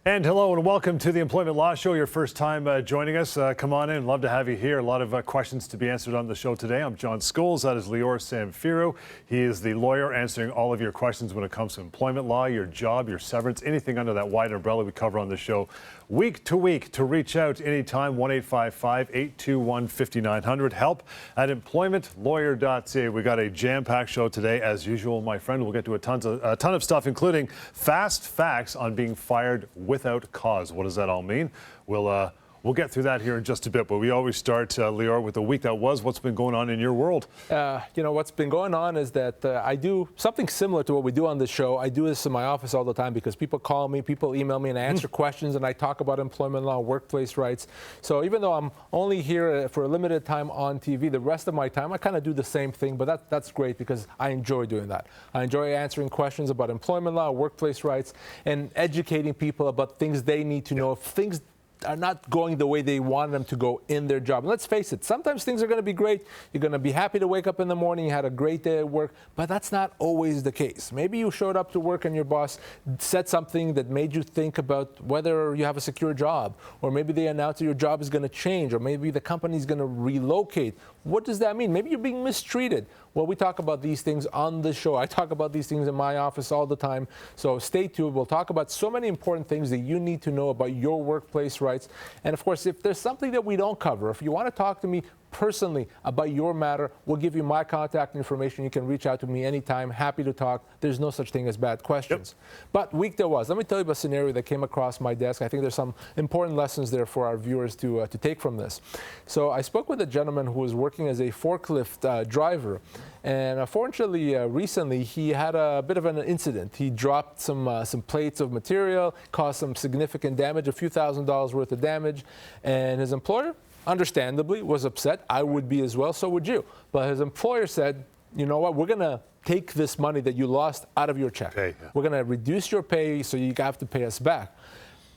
And hello and welcome to the Employment Law Show. Your first time joining us. Come on in. Love to have you here. A lot of questions to be answered on the show today. I'm John Scholes. That is Lior Samfiru. He is the lawyer answering all of your questions when it comes to employment law, your job, your severance, anything under that wide umbrella we cover on the show week to week. To reach out anytime, 1-855-821-5900. Help at EMPLOYMENT LAWYER.ca. We got a jam-packed show today, as usual, my friend. We'll get to a ton of stuff, including fast facts on being fired without cause. What does that all mean? We'll get through that here in just a bit, but we always start, Lior, with the week that was. What's been going on in your world? What's been going on is that I do something similar to what we do on this show. I do this in my office all the time because people call me, people email me, and I answer questions, and I talk about employment law, workplace rights. So even though I'm only here for a limited time on TV, the rest of my time I kind of do the same thing, but that's great because I enjoy doing that. I enjoy answering questions about employment law, workplace rights, and educating people about things they need to know. If things are not going the way they want them to go in their job. And let's face it, sometimes things are going to be great. You're going to be happy to wake up in the morning, you had a great day at work, but that's not always the case. Maybe you showed up to work and your boss said something that made you think about whether you have a secure job, or maybe they announced that your job is going to change, or maybe the company is going to relocate. What does that mean? Maybe you're being mistreated. Well, we talk about these things on the show. I talk about these things in my office all the time. So stay tuned. We'll talk about so many important things that you need to know about your workplace rights. And of course, if there's something that we don't cover, if you want to talk to me personally about your matter, we'll give you my contact information. You can reach out to me anytime. Happy to talk. There's no such thing as bad questions. Yep. But week there was. Let me tell you about a scenario that came across my desk. I think there's some important lessons there for our viewers to take from this. So I spoke with a gentleman who was working as a forklift driver. And unfortunately, recently, he had a bit of an incident. He dropped some plates of material, caused some significant damage, a few $1,000s worth of damage. And his employer, understandably, was upset. I would be as well, so would you. But his employer said, you know what, we're going to take this money that you lost out of your check. Pay, yeah. We're going to reduce your pay, so you have to pay us back.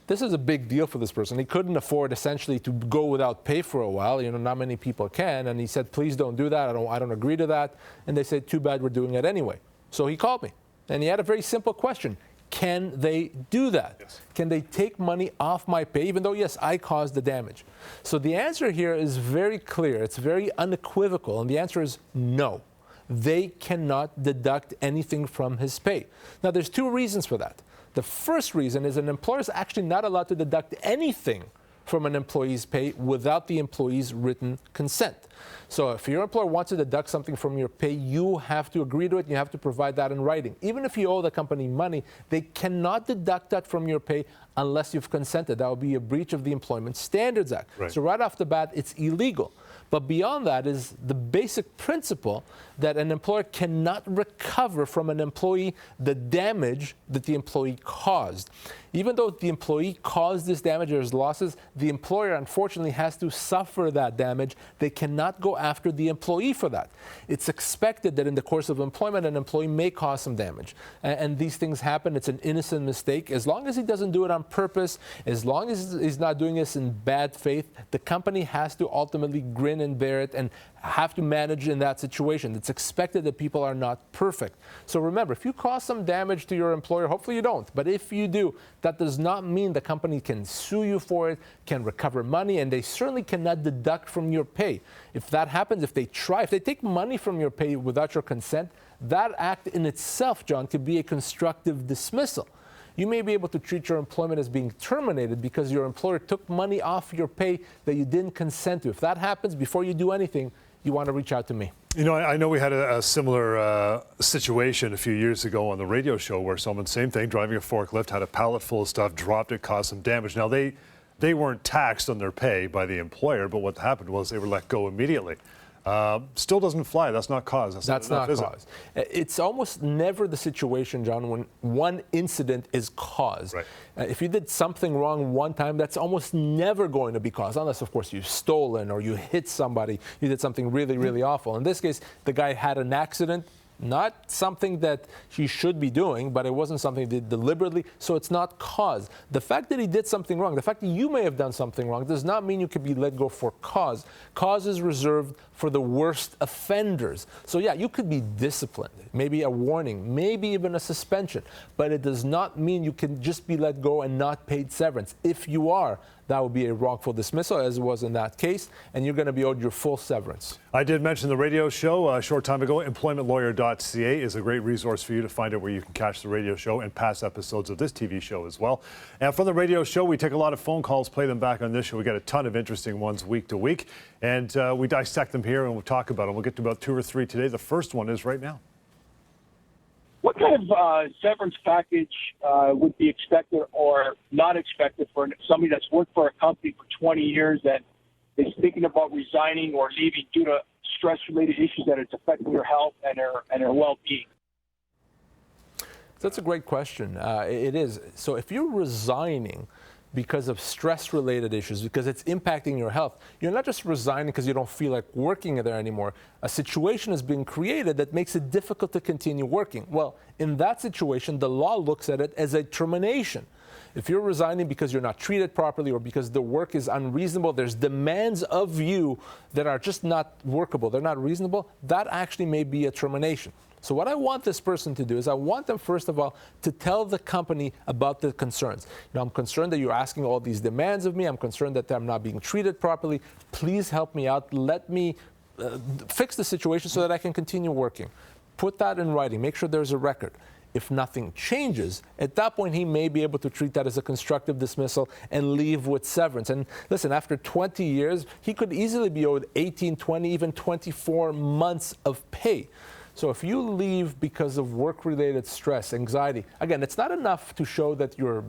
This is a big deal for this person. He couldn't afford essentially to go without pay for a while. Not many people can. And he said, please don't do that. I don't agree to that. And they said, too bad, we're doing it anyway. So he called me and he had a very simple question. Can they do that? Yes. Can they take money off my pay, even though, yes, I caused the damage? So the answer here is very clear. It's very unequivocal. And the answer is no. They cannot deduct anything from his pay. Now, there's two reasons for that. The first reason is an employer is actually not allowed to deduct anything from an employee's pay without the employee's written consent. So if your employer wants to deduct something from your pay, you have to agree to it. You have to provide that in writing. Even if you owe the company money, they cannot deduct that from your pay unless you've consented. That would be a breach of the Employment Standards Act. Right. So right off the bat, it's illegal. But beyond that is the basic principle that an employer cannot recover from an employee the damage that the employee caused. Even though the employee caused this damage or his losses, the employer unfortunately has to suffer that damage. They cannot go after the employee for that. It's expected that in the course of employment, an employee may cause some damage. And these things happen. It's an innocent mistake. As long as he doesn't do it on purpose, as long as he's not doing this in bad faith, the company has to ultimately grin and bear it and have to manage in that situation. It's expected that people are not perfect. So remember, if you cause some damage to your employer, hopefully you don't, but if you do, that does not mean the company can sue you for it, can recover money, and they certainly cannot deduct from your pay. If that happens, if they take money from your pay without your consent, that act in itself, John, could be a constructive dismissal. You may be able to treat your employment as being terminated because your employer took money off your pay that you didn't consent to. If that happens, before you do anything, you want to reach out to me. I know we had a similar situation a few years ago on the radio show where someone, same thing, driving a forklift, had a pallet full of stuff, dropped it, caused some damage. Now, they weren't taxed on their pay by the employer, but what happened was they were let go immediately. Still doesn't fly. That's not cause. That's not cause. It's almost never the situation, John, when one incident is cause. Right. If you did something wrong one time, that's almost never going to be cause, unless, of course, you've stolen or you hit somebody, you did something really, really awful. In this case, the guy had an accident. Not something that he should be doing, but it wasn't something he did deliberately, so it's not cause. The fact that he did something wrong, the fact that you may have done something wrong, does not mean you can be let go for cause. Cause is reserved for the worst offenders. So yeah, you could be disciplined, maybe a warning, maybe even a suspension, but it does not mean you can just be let go and not paid severance. If you are, that would be a wrongful dismissal, as it was in that case, and you're going to be owed your full severance. I did mention the radio show a short time ago. EMPLOYMENT LAWYER.ca is a great resource for you to find out where you can catch the radio show and past episodes of this TV show as well. And from the radio show, we take a lot of phone calls, play them back on this show. We get a ton of interesting ones week to week, and we dissect them here and we'll talk about them. We'll get to about 2 or 3 today. The first one is right now. What kind of severance package would be expected or not expected for somebody that's worked for a company for 20 years and is thinking about resigning or leaving due to stress-related issues that it's affecting their health and their well-being? That's a great question. It is. So if you're resigning because of stress-related issues, because it's impacting your health, you're not just resigning because you don't feel like working there anymore. A situation has been created that makes it difficult to continue working. Well, in that situation, the law looks at it as a termination. If you're resigning because you're not treated properly or because the work is unreasonable, there's demands of you that are just not workable, they're not reasonable, that actually may be a termination. So what I want this person to do is I want them, first of all, to tell the company about the concerns. I'm concerned that you're asking all these demands of me. I'm concerned that I'm not being treated properly. Please help me out. Let me fix the situation so that I can continue working. Put that in writing. Make sure there's a record. If nothing changes, at that point, he may be able to treat that as a constructive dismissal and leave with severance. And listen, after 20 years, he could easily be owed 18, 20, even 24 months of pay. So if you leave because of work-related stress, anxiety, again, it's not enough to show that you're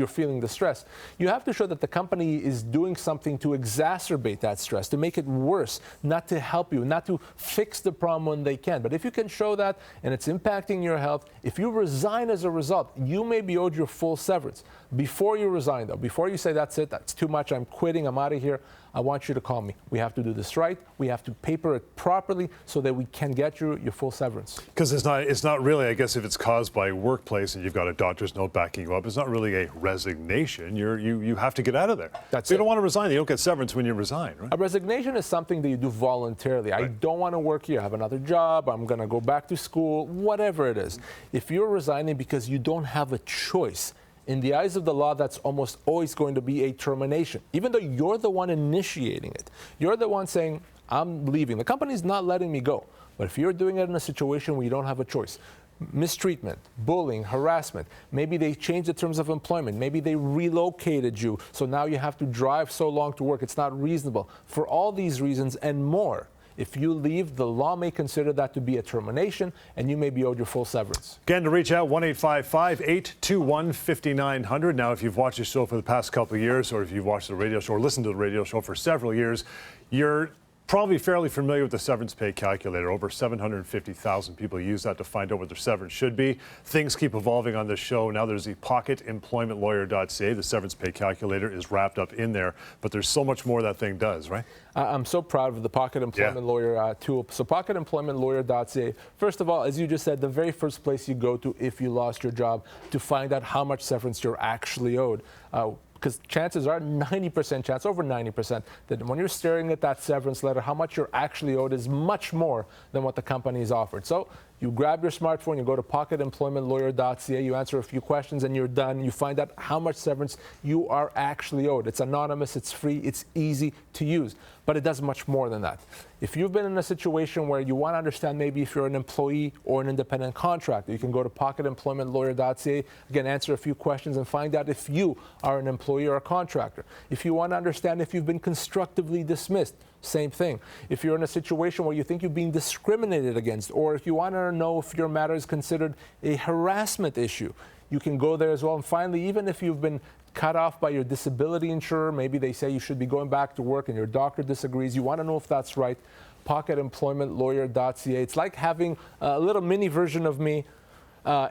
feeling the stress. You have to show that the company is doing something to exacerbate that stress, to make it worse, not to help you, not to fix the problem when they can. But if you can show that and it's impacting your health, if you resign as a result, you may be owed your full severance. Before you resign, though, before you say, that's it, that's too much, I'm quitting, I'm out of here, I want you to call me. We have to do this right. We have to paper it properly so that we can get you your full severance. Because it's not really, I guess, if it's caused by workplace and you've got a doctor's note backing you up, it's not really a resignation. You have to get out of there. That's so you it. don't want to resign. You don't get severance when you resign, right? A resignation is something that you do voluntarily. Right. I don't want to work here. I have another job. I'm going to go back to school, whatever it is. If you're resigning because you don't have a choice, in the eyes of the law, that's almost always going to be a termination, even though you're the one initiating it. You're the one saying, I'm leaving. The company's not letting me go. But if you're doing it in a situation where you don't have a choice, mistreatment, bullying, harassment, maybe they changed the terms of employment, maybe they relocated you, so now you have to drive so long to work, it's not reasonable. For all these reasons and more, if you leave, the law may consider that to be a termination, and you may be owed your full severance. Again, to reach out, 1-855-821-5900. Now, if you've watched the show for the past couple of years, or if you've watched the radio show or listened to the radio show for several years, you're probably fairly familiar with the severance pay calculator. Over 750,000 people use that to find out what their severance should be. Things keep evolving on this show. Now there's the Pocket Employment Lawyer.ca. The severance pay calculator is wrapped up in there, but there's so much more that thing does, right? I'm so proud of the Pocket Employment Lawyer tool. So Pocket Employment Lawyer.ca. First of all, as you just said, the very first place you go to if you lost your job to find out how much severance you're actually owed. Because chances are 90% chance, over 90%, that when you're staring at that severance letter, how much you're actually owed is much more than what the company has offered. So you grab your smartphone, you go to pocketemploymentlawyer.ca, you answer a few questions, and you're done. You find out how much severance you are actually owed. It's anonymous, it's free, it's easy to use. But it does much more than that. If you've been in a situation where you want to understand maybe if you're an employee or an independent contractor, you can go to pocketemploymentlawyer.ca, again, answer a few questions and find out if you are an employee or a contractor. If you want to understand if you've been constructively dismissed, same thing. If you're in a situation where you think you're being discriminated against, or if you want to know if your matter is considered a harassment issue, you can go there as well. And finally, even if you've been cut off by your disability insurer, maybe they say you should be going back to work and your doctor disagrees, you want to know if that's right, pocketemploymentlawyer.ca. It's like having a little mini version of me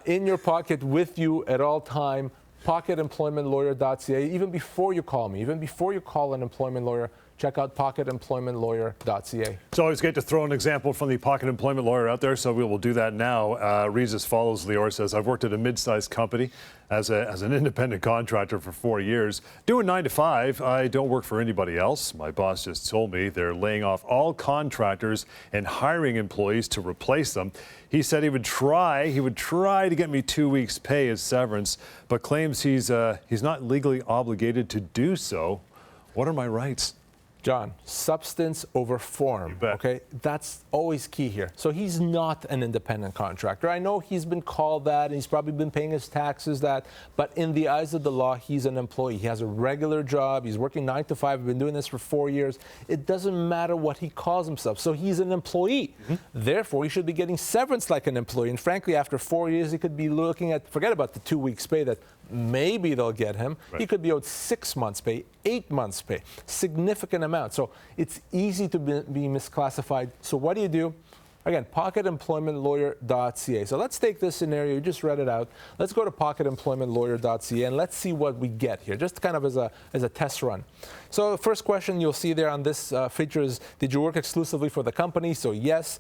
in your pocket with you at all time. Pocketemploymentlawyer.ca. Even before you call me, even before you call an employment lawyer, check out pocketemploymentlawyer.ca. It's always great to throw an example from the Pocket Employment Lawyer out there, so we will do that now. Reads as follows, Lior says, I've worked at a mid-sized company as an independent contractor for 4 years. Doing 9 to 5, I don't work for anybody else. My boss just told me they're laying off all contractors and hiring employees to replace them. He said he would try to get me 2 weeks' pay as severance, but claims he's not legally obligated to do so. What are my rights? John, substance over form, okay? That's always key here. So he's not an independent contractor. I know he's been called that, and he's probably been paying his taxes that, but in the eyes of the law, he's an employee. He has a regular job. He's working 9 to 5. He's been doing this for 4 years. It doesn't matter what he calls himself. So he's an employee. Therefore, he should be getting severance like an employee. And frankly, after 4 years, he could be looking at, forget about the 2 weeks pay that maybe they'll get him. He could be owed 6 months pay, 8 months pay, significant amount. So it's easy to be misclassified. So what do? Again, pocketemploymentlawyer.ca. So let's take this scenario. You just read it out. Let's go to pocketemploymentlawyer.ca and let's see what we get here, just kind of as a test run. So the first question you'll see there on this feature is, did you work exclusively for the company? So yes.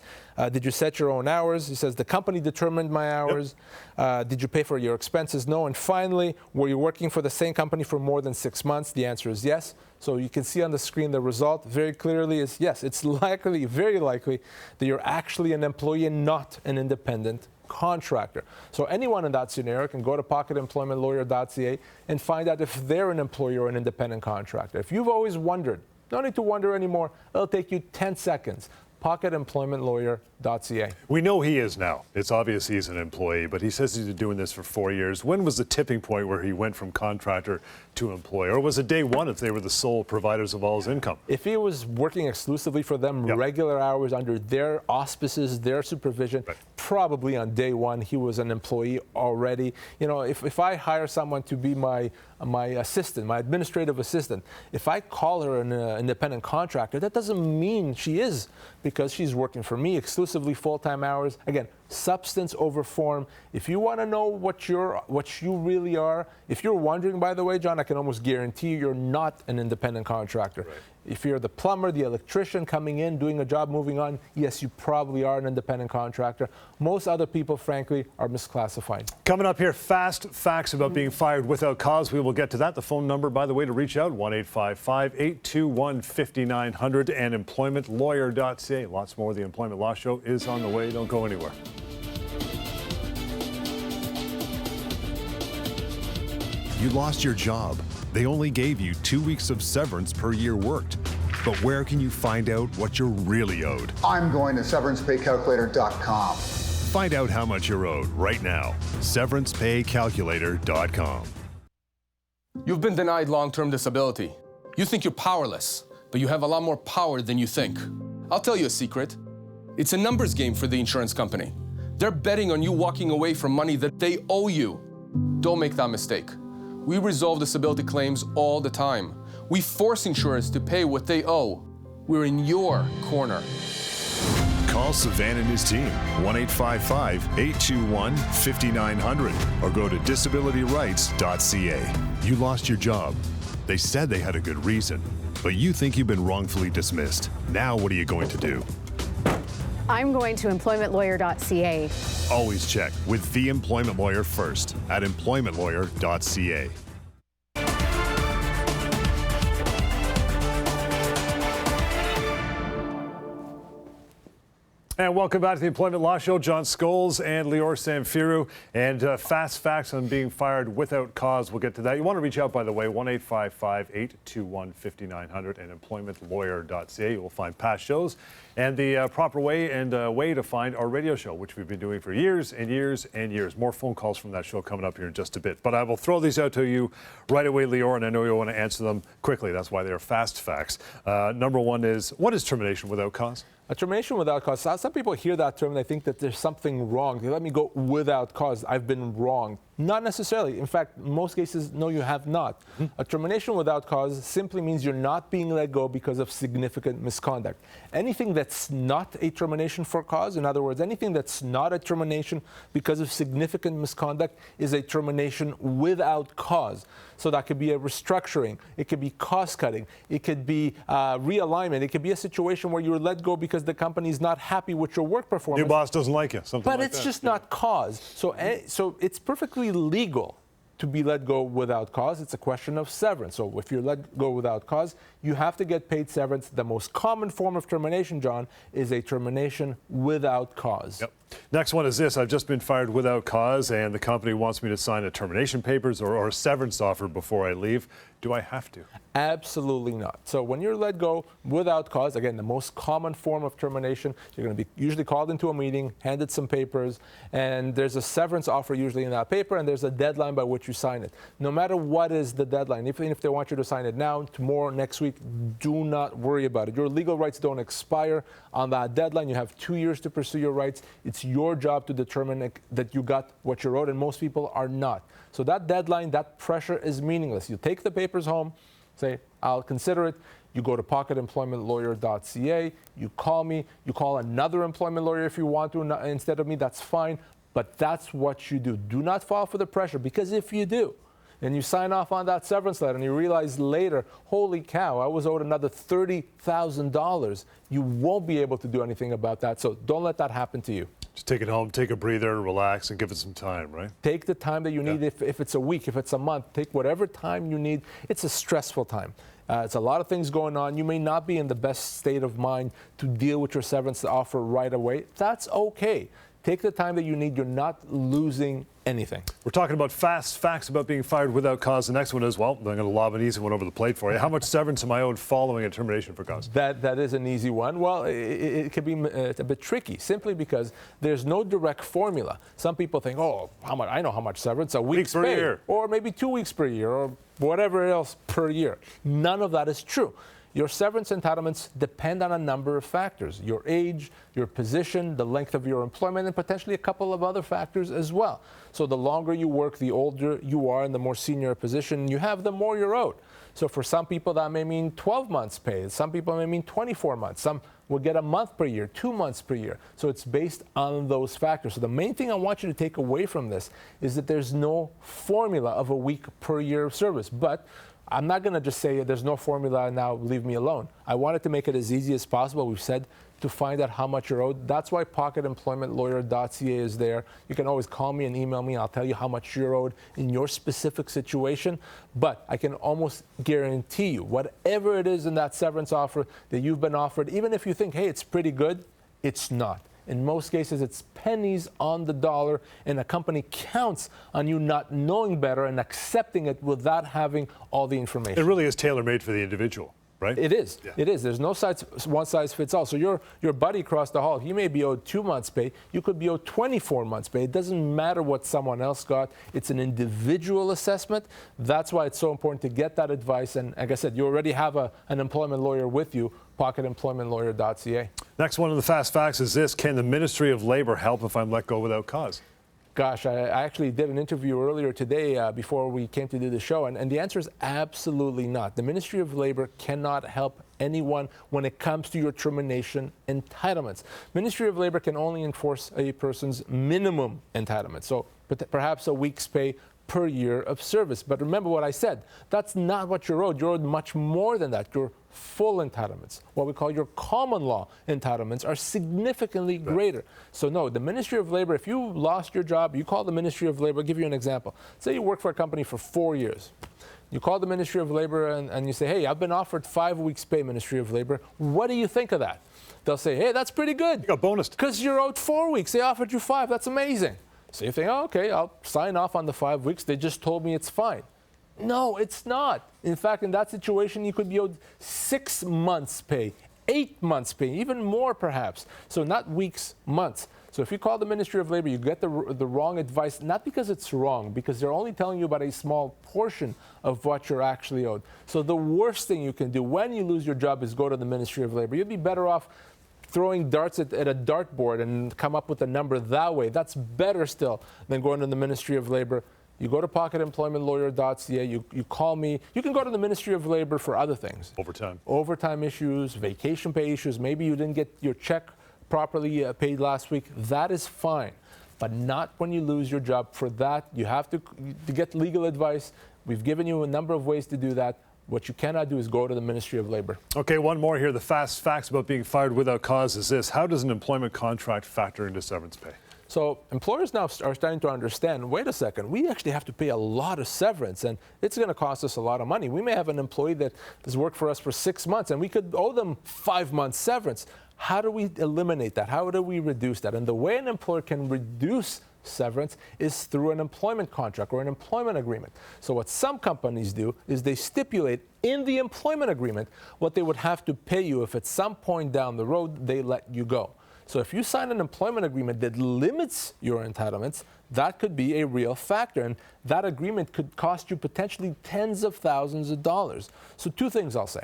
Did you set your own hours? He says, the company determined my hours. Yep. Did you pay for your expenses? No. And finally, were you working for the same company for more than 6 months? The answer is yes. So you can see on the screen the result very clearly is yes. It's likely, very likely, that you're actually an employee and not an independent contractor. So anyone in that scenario can go to pocketemploymentlawyer.ca and find out if they're an employee or an independent contractor. If you've always wondered, don't need to wonder anymore. It'll take you 10 seconds. pocketemploymentlawyer.ca. We know he is now. It's obvious he's an employee, but he says he's been doing this for 4 years. When was the tipping point where he went from contractor to employee? Or was it day one if they were the sole providers of all his income? If he was working exclusively for them, regular hours under their auspices, their supervision, probably on day one he was an employee already. You know, if I hire someone to be my assistant, my administrative assistant, if I call her an independent contractor, that doesn't mean she is, because she's working for me exclusively full-time hours. Again, substance over form. If you want to know what you really are, if you're wondering, by the way, John, I can almost guarantee you're not an independent contractor. Right. If you're the plumber, the electrician coming in, doing a job, moving on, yes, you probably are an independent contractor. Most other people, frankly, are misclassified. Coming up here, fast facts about being fired without cause. We will get to that. The phone number, by the way, to reach out, 1-855-821-5900 and EMPLOYMENTLAWYER.ca. Lots more. The Employment Law Show is on the way. Don't go anywhere. You lost your job. They only gave you 2 weeks of severance per year worked. But where can you find out what you're really owed? I'm going to severancepaycalculator.com. Find out how much you're owed right now. Severancepaycalculator.com. You've been denied long-term disability. You think you're powerless, but you have a lot more power than you think. I'll tell you a secret. It's a numbers game for the insurance company. They're betting on you walking away from money that they owe you. Don't make that mistake. We resolve disability claims all the time. We force insurers to pay what they owe. We're in your corner. Call Savan and his team, 1-855-821-5900, or go to disabilityrights.ca. You lost your job. They said they had a good reason, but you think you've been wrongfully dismissed. Now what are you going to do? I'm going to EMPLOYMENTLAWYER.ca. Always check with the employment lawyer first at EMPLOYMENTLAWYER.ca. And welcome back to the Employment Law Show. John Scholes and Lior Samfiru. And fast facts on being fired without cause. We'll get to that. You want to reach out, by the way, 1-855-821-5900 and EMPLOYMENTLAWYER.ca. You will find past shows and the proper way to find our radio show, which we've been doing for years and years and years. More phone calls from that show coming up here in just a bit. But I will throw these out to you right away, Lior, and I know you'll want to answer them quickly. That's why they're fast facts. Number one is, what is termination without cause? A termination without cause. Some people hear that term and they think that there's something wrong. They let me go without cause. I've been wrong. Not necessarily. In fact, in most cases, no, you have not. A termination without cause simply means you're not being let go because of significant misconduct. Anything that's not a termination for cause, in other words, anything that's not a termination because of significant misconduct, is a termination without cause. So that could be a restructuring, it could be cost cutting, it could be realignment, it could be a situation where you're let go because the company is not happy with your work performance. Your boss doesn't like you, something But like it's that. just not cause. So it's perfectly legal to be let go without cause. It's a question of severance. So if you're let go without cause, you have to get paid severance. The most common form of termination, John, is a termination without cause. Yep. Next one is this. I've just been fired without cause, and the company wants me to sign a termination papers or a severance offer before I leave. Do I have to? Absolutely not. So when you're let go without cause, again, the most common form of termination, you're going to be usually called into a meeting, handed some papers, and there's a severance offer usually in that paper, and there's a deadline by which you sign it. No matter what is the deadline, even if they want you to sign it now, tomorrow, next week, do not worry about it. Your legal rights don't expire on that deadline. You have 2 years to pursue your rights. It's your job to determine that you got what you're owed, and most people are not. So that deadline, that pressure is meaningless. You take the papers home, say, I'll consider it. You go to pocketemploymentlawyer.ca, you call me, you call another employment lawyer if you want to instead of me, that's fine. But that's what you do. Do not fall for the pressure, because if you do, and you sign off on that severance letter and you realize later, holy cow, I was owed another $30,000, you won't be able to do anything about that. So don't let that happen to you. Just take it home, take a breather, relax, and give it some time, right? Take the time that you need. If it's a week, if it's a month, take whatever time you need. It's a stressful time. It's a lot of things going on. You may not be in the best state of mind to deal with your severance offer right away. That's okay. Take the time that you need. You're not losing anything. We're talking about fast facts about being fired without cause. The next one is, well, I'm going to lob an easy one over the plate for you. How much severance am I owed following a termination for cause? That is an easy one. Well, it can be a bit tricky, simply because there's no direct formula. Some people think, oh, how much? I know how much severance, a week's per pay, year, or maybe 2 weeks per year, or whatever else per year. None of that is true. Your severance entitlements depend on a number of factors: your age, your position, the length of your employment, and potentially a couple of other factors as well. So the longer you work, the older you are, and the more senior a position you have, the more you're owed. So for some people, that may mean 12 months pay. Some people may mean 24 months. Some will get a month per year, 2 months per year. So it's based on those factors. So the main thing I want you to take away from this is that there's no formula of a week per year of service. But I'm not going to just say there's no formula and now leave me alone. I wanted to make it as easy as possible. We've said to find out how much you're owed. That's why pocketemploymentlawyer.ca is there. You can always call me and email me, and I'll tell you how much you're owed in your specific situation. But I can almost guarantee you, whatever it is in that severance offer that you've been offered, even if you think, hey, it's pretty good, it's not. In most cases, it's pennies on the dollar, and a company counts on you not knowing better and accepting it without having all the information. It really is tailor-made for the individual, right? It is. Yeah. It is. There's no one size fits all. So your buddy across the hall, he may be owed 2 months' pay. You could be owed 24 months' pay. It doesn't matter what someone else got. It's an individual assessment. That's why it's so important to get that advice. And like I said, you already have an employment lawyer with you. pocketemploymentlawyer.ca. Next one of the fast facts is this. Can the Ministry of Labor help if I'm let go without cause? Gosh, I actually did an interview earlier today before we came to do the show, and the answer is absolutely not. The Ministry of Labor cannot help anyone when it comes to your termination entitlements. Ministry of Labor can only enforce a person's minimum entitlement, so perhaps a week's pay per year of service. But remember what I said, that's not what you're owed. You're owed much more than that. Your full entitlements, what we call your common law entitlements, are significantly greater. So no, the Ministry of Labor, if you lost your job, you call the Ministry of Labor. I'll give you an example. Say you work for a company for 4 years. You call the Ministry of Labor and you say, hey, I've been offered 5 weeks pay, Ministry of Labor. What do you think of that? They'll say, hey, that's pretty good. You got bonused. Because you're owed 4 weeks. They offered you 5. That's amazing. So you think, oh, okay, I'll sign off on the 5 weeks. They just told me it's fine. No, it's not. In fact, in that situation, you could be owed 6 months' pay, 8 months' pay, even more perhaps. So not weeks, months. So if you call the Ministry of Labor, you get the wrong advice, not because it's wrong, because they're only telling you about a small portion of what you're actually owed. So the worst thing you can do when you lose your job is go to the Ministry of Labor. You'd be better off throwing darts at a dartboard and come up with a number that way. That's better still than going to the Ministry of Labor. You go to pocketemploymentlawyer.ca, you call me. You can go to the Ministry of Labor for other things. Overtime issues, vacation pay issues. Maybe you didn't get your check properly paid last week. That is fine, but not when you lose your job. For that, you have to get legal advice. We've given you a number of ways to do that. What you cannot do is go to the Ministry of Labor. Okay, one more here. The fast facts about being fired without cause is this. How does an employment contract factor into severance pay? So employers now are starting to understand, wait a second, we actually have to pay a lot of severance, and it's going to cost us a lot of money. We may have an employee that has worked for us for 6 months, and we could owe them 5 months severance. How do we eliminate that? How do we reduce that? And the way an employer can reduce severance is through an employment contract or an employment agreement. So what some companies do is they stipulate in the employment agreement what they would have to pay you if at some point down the road they let you go. So if you sign an employment agreement that limits your entitlements, that could be a real factor, and that agreement could cost you potentially tens of thousands of dollars. So 2 things I'll say.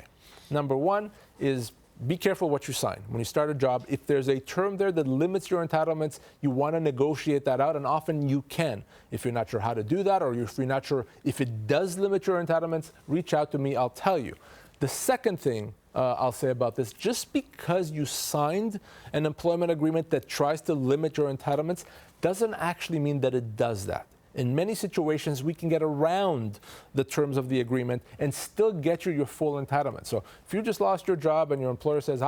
Number 1 is be careful what you sign. When you start a job, if there's a term there that limits your entitlements, you want to negotiate that out, and often you can. If you're not sure how to do that, or if you're not sure if it does limit your entitlements, reach out to me, I'll tell you. The second thing I'll say about this, just because you signed an employment agreement that tries to limit your entitlements doesn't actually mean that it does that. In many situations, we can get around the terms of the agreement and still get you your full entitlement. So if you just lost your job and your employer says,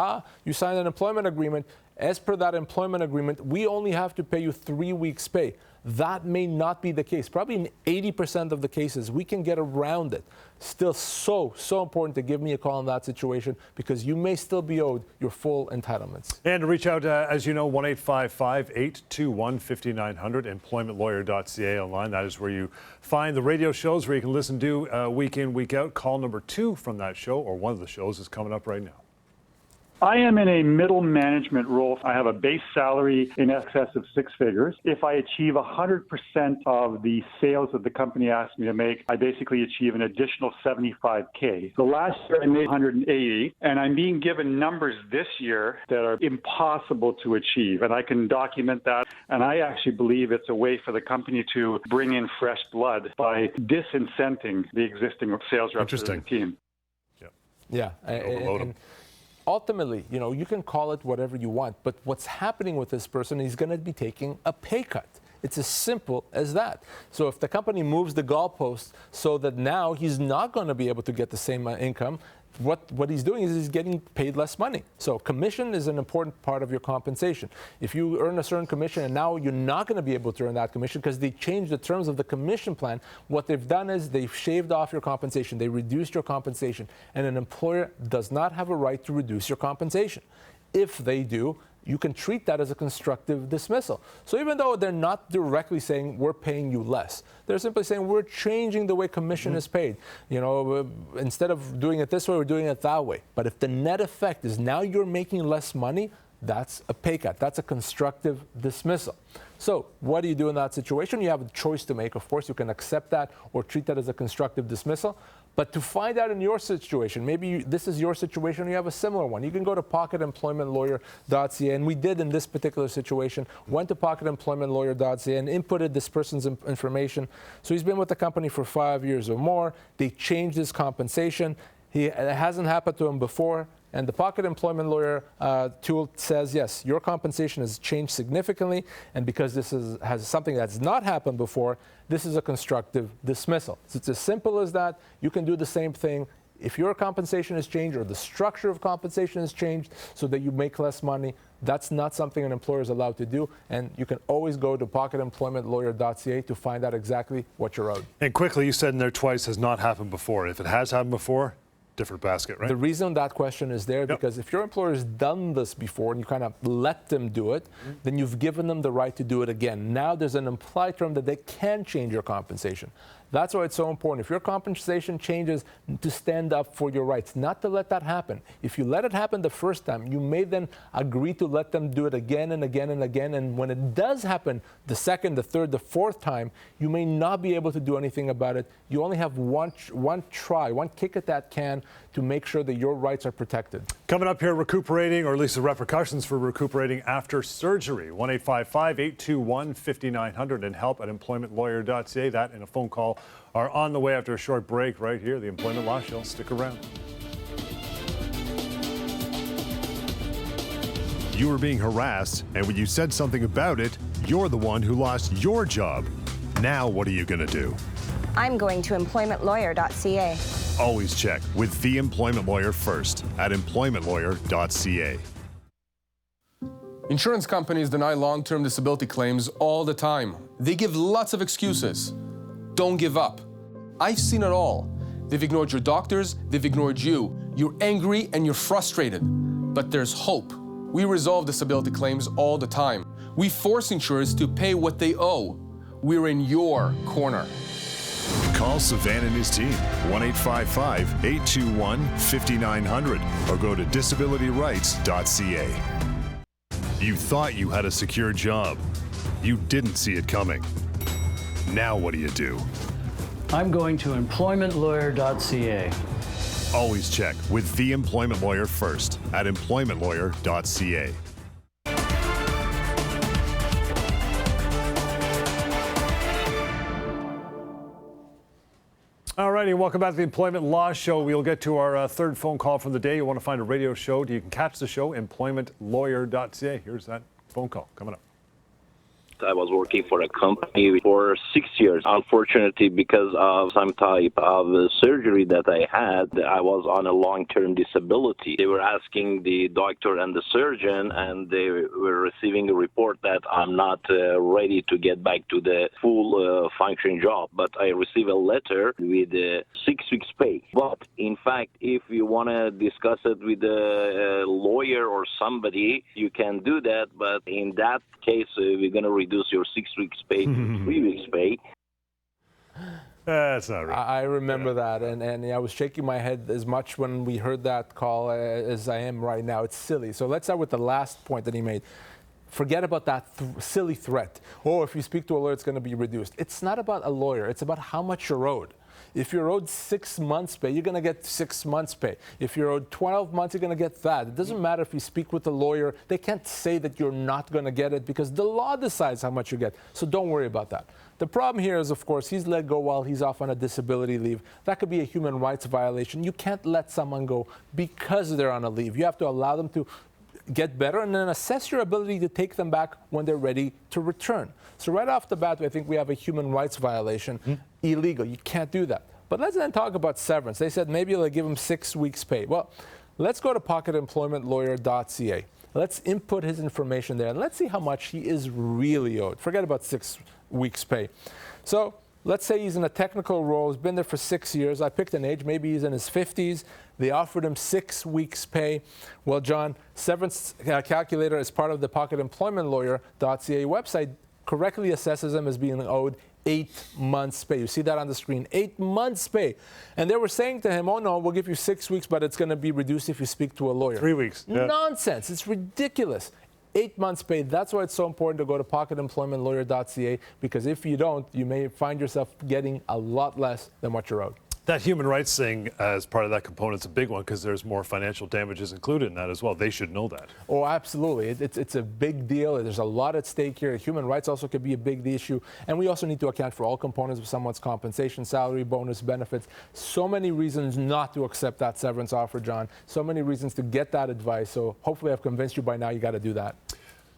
you signed an employment agreement, as per that employment agreement, we only have to pay you 3 weeks' pay. That may not be the case. Probably in 80% of the cases, we can get around it. Still so important to give me a call in that situation, because you may still be owed your full entitlements. And to reach out, as you know, 1-855-821-5900, EMPLOYMENTLAWYER.ca online. That is where you find the radio shows where you can listen to week in, week out. Call number 2 from that show, or one of the shows, is coming up right now. I am in a middle management role. I have a base salary in excess of 6 figures. If I achieve 100% of the sales that the company asked me to make, I basically achieve an additional $75K. So last year I made 180, and I'm being given numbers this year that are impossible to achieve, and I can document that. And I actually believe it's a way for the company to bring in fresh blood by disincenting the existing sales reps of the team. Yeah. Ultimately, you can call it whatever you want, but what's happening with this person, he's going to be taking a pay cut. It's as simple as that. So if the company moves the goalpost so that now he's not going to be able to get the same income, what he's doing is he's getting paid less money. So commission is an important part of your compensation. If you earn a certain commission and now you're not going to be able to earn that commission because they changed the terms of the commission plan, what they've done is they've shaved off your compensation. They reduced your compensation. And an employer does not have a right to reduce your compensation. If they do, you can treat that as a constructive dismissal. So even though they're not directly saying we're paying you less, they're simply saying we're changing the way commission is paid. Instead of doing it this way, we're doing it that way. But if the net effect is now you're making less money, that's a pay cut. That's a constructive dismissal. So what do you do in that situation? You have a choice to make. Of course, you can accept that or treat that as a constructive dismissal. But to find out in your situation, maybe this is your situation, you have a similar one, you can go to pocketemploymentlawyer.ca, and we did in this particular situation, went to pocketemploymentlawyer.ca and inputted this person's information. So he's been with the company for 5 years or more. They changed his compensation. It hasn't happened to him before. And the Pocket Employment Lawyer tool says, yes, your compensation has changed significantly, and because this has something that's not happened before, this is a constructive dismissal. So it's as simple as that. You can do the same thing. If your compensation has changed or the structure of compensation has changed so that you make less money, that's not something an employer is allowed to do. And you can always go to pocketemploymentlawyer.ca to find out exactly what you're owed. And quickly, you said in there twice has not happened before. If it has happened before, different basket, right? The reason that question is there, because if your employer has done this before and you kind of let them do it, then you've given them the right to do it again. Now there's an implied term that they can change your compensation. That's why it's so important. If your compensation changes, to stand up for your rights, not to let that happen. If you let it happen the first time, you may then agree to let them do it again and again and again. And when it does happen the second, the third, the fourth time, you may not be able to do anything about it. You only have one try, one kick at that can to make sure that your rights are protected. Coming up here, recuperating, or at least the repercussions for recuperating after surgery. 1-855-821-5900 and help at EMPLOYMENTLAWYER.ca. That and a phone call are on the way after a short break right here, the Employment Law Show. Stick around. You were being harassed, and when you said something about it, you're the one who lost your job. Now what are you going to do? I'm going to EMPLOYMENTLAWYER.ca. Always check with the employment lawyer first at EMPLOYMENTLAWYER.ca. Insurance companies deny long-term disability claims all the time. They give lots of excuses. Don't give up. I've seen it all. They've ignored your doctors, they've ignored you. You're angry and you're frustrated. But there's hope. We resolve disability claims all the time. We force insurers to pay what they owe. We're in your corner. Call Savan and his team, 1-855-821-5900, or go to disabilityrights.ca. You thought you had a secure job. You didn't see it coming. Now what do you do? I'm going to EMPLOYMENTLAWYER.ca. Always check with the employment lawyer first at EMPLOYMENTLAWYER.ca. All righty, welcome back to the Employment Law Show. We'll get to our third phone call from the day. You want to find a radio show, you can catch the show, EMPLOYMENTLAWYER.ca. Here's that phone call coming up. I was working for a company for 6 years. Unfortunately, because of some type of surgery that I had, I was on a long-term disability. They were asking the doctor and the surgeon, and they were receiving a report that I'm not ready to get back to the full functioning job. But I received a letter with 6 weeks pay. But in fact, if you want to discuss it with a lawyer or somebody, you can do that. But in that case, we're going to reduce your 6 weeks pay to 3 weeks pay. That's not right. I remember that, and I was shaking my head as much when we heard that call as I am right now. It's silly. So let's start with the last point that he made. Forget about that silly threat. Oh, if you speak to a lawyer, it's going to be reduced. It's not about a lawyer. It's about how much you're owed. If you're owed 6 months pay, you're going to get 6 months pay. If you're owed 12 months, you're going to get that. It doesn't matter if you speak with a lawyer. They can't say that you're not going to get it because the law decides how much you get. So don't worry about that. The problem here is, of course, he's let go while he's off on a disability leave. That could be a human rights violation. You can't let someone go because they're on a leave. You have to allow them to get better and then assess your ability to take them back when they're ready to return. So right off the bat, I think we have a human rights violation. Illegal. You can't do that. But let's then talk about severance. They said maybe they'll give him 6 weeks pay. Well, let's go to pocketemploymentlawyer.ca. Let's input his information there and let's see how much he is really owed. Forget about 6 weeks pay. So let's say he's in a technical role, he's been there for 6 years. I picked an age, maybe he's in his 50s. They offered him 6 weeks pay. Well, John, severance calculator as part of the pocketemploymentlawyer.ca website correctly assesses him as being owed 8 months pay. You see that on the screen, 8 months pay. And they were saying to him, oh no, we'll give you 6 weeks, but it's going to be reduced if you speak to a lawyer. 3 weeks. Yeah. Nonsense. It's ridiculous. 8 months pay. That's why it's so important to go to pocketemploymentlawyer.ca, because if you don't, you may find yourself getting a lot less than what you're owed. That human rights thing as part of that component is a big one because there's more financial damages included in that as well. They should know that. Oh, absolutely. It's a big deal. There's a lot at stake here. Human rights also could be a big issue. And we also need to account for all components of someone's compensation, salary, bonus, benefits. So many reasons not to accept that severance offer, John. So many reasons to get that advice. So hopefully I've convinced you by now you got to do that.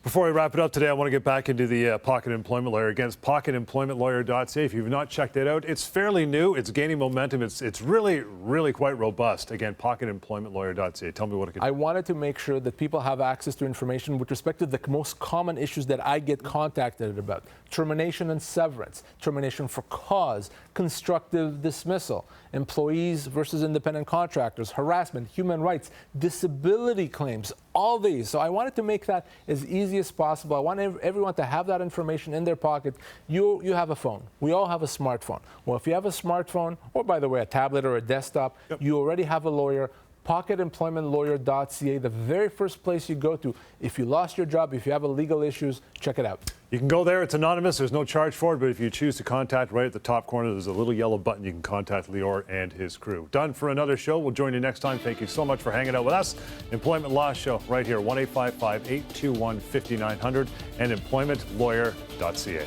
Before we wrap it up today, I want to get back into the Pocket Employment Lawyer. Again, it's pocketemploymentlawyer.ca. If you've not checked it out, it's fairly new. It's gaining momentum. It's really, really quite robust. Again, pocketemploymentlawyer.ca. Tell me what it can do. I wanted to make sure that people have access to information with respect to the most common issues that I get contacted about. Termination and severance, termination for cause, constructive dismissal, employees versus independent contractors, harassment, human rights, disability claims, all these. So I wanted to make that as easy as possible. I want everyone to have that information in their pocket. You have a phone. We all have a smartphone. Well, if you have a smartphone, or by the way, a tablet or a desktop, you already have a lawyer. Pocketemploymentlawyer.ca, the very first place you go to. If you lost your job, if you have legal issues, check it out. You can go there. It's anonymous. There's no charge for it. But if you choose to contact, right at the top corner, there's a little yellow button. You can contact Lior and his crew. Done for another show. We'll join you next time. Thank you so much for hanging out with us. Employment Law Show right here, 1-855-821-5900 and EMPLOYMENTLAWYER.ca.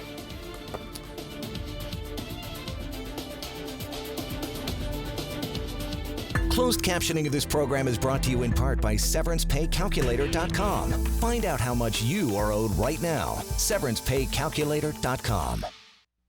Closed captioning of this program is brought to you in part by SeverancePayCalculator.com. Find out how much you are owed right now. SeverancePayCalculator.com.